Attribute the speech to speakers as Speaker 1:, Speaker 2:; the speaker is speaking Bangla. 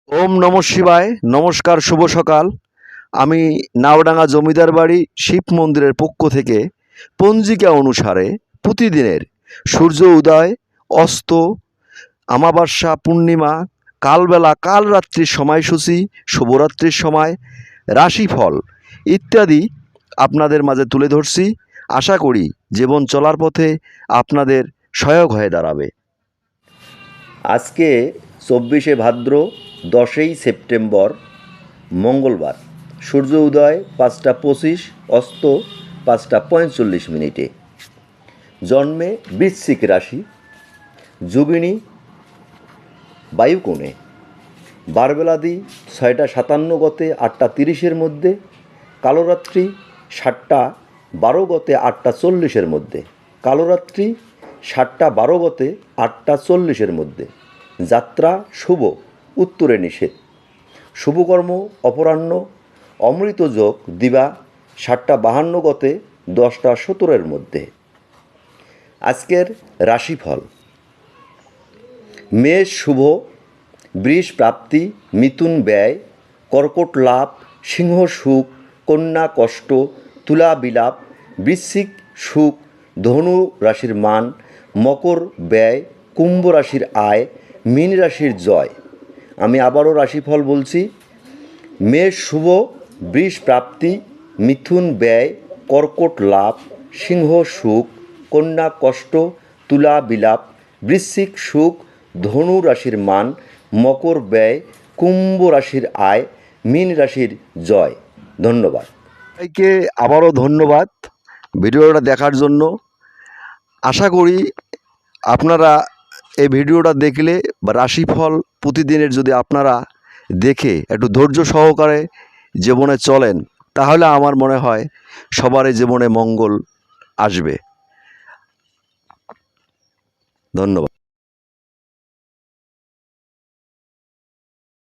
Speaker 1: ওম নমঃ শিবায়। নমস্কার, শুভ সকাল। আমি নাওডাঙ্গা জমিদার বাড়ি শিব মন্দিরের পক্ষ থেকে পঞ্জিকা অনুসারে প্রতিদিনের সূর্য উদয়, অস্ত, আমাবস্যা, পূর্ণিমা, কালবেলা, কালরাত্রির সময়সূচি, শুভরাত্রির সময়, রাশিফল ইত্যাদি আপনাদের মাঝে তুলে ধরছি। আশা করি জীবন চলার পথে আপনাদের সহায়ক হয়ে দাঁড়াবে।
Speaker 2: আজকে 24শে ভাদ্র, 10ই সেপ্টেম্বর, মঙ্গলবার। সূর্য উদয় 5টা 25, অস্ত 5টা 45 মিনিটে। জন্মে বৃশ্চিক রাশি, যোগিনী বায়ুকোণে। বারবেলাদি 6টা 57 গতে 8টা 30-এর মধ্যে, কালরাত্রি 7টা 12 গতে 8টা 40-এর মধ্যে, কালরাত্রি 7টা 12 গতে 8টা 40-এর মধ্যে। যাত্রা শুভ, উত্তরে নিষেধ। শুভকর্ম অপরাহ্ন, অমৃত যোগ দিবা 7টা 52 গতে 10টা 17-এর মধ্যে। আজকের রাশিফল: মেষ শুভ, বৃষ প্রাপ্তি, মিথুন ব্যয়, কর্কট লাভ, সিংহ সুখ, কন্যা কষ্ট, তুলা বিলাপ, বৃশ্চিক সুখ, ধনু রাশির মান, মকর ব্যয়, কুম্ভ রাশির আয়, মীন রাশির জয়। আমি আবারও রাশিফল বলছি: মেষ শুভ, বৃষ প্রাপ্তি, মিথুন ব্যয়, কর্কট লাভ, সিংহ সুখ, কন্যা কষ্ট, তুলা বিলাপ, বৃশ্চিক সুখ, ধনু রাশির মান, মকর ব্যয়, কুম্ভ রাশির আয়, মীন রাশির জয়। ধন্যবাদ।
Speaker 1: সবাইকে আবারও ধন্যবাদ ভিডিওটা দেখার জন্য। আশা করি আপনারা এই ভিডিওটা দেখলে বা রাশিফল প্রতিদিনের যদি আপনারা দেখে একটু ধৈর্য সহকারে জীবনে চলেন, তাহলে আমার মনে হয় সবারই জীবনে মঙ্গল আসবে। ধন্যবাদ।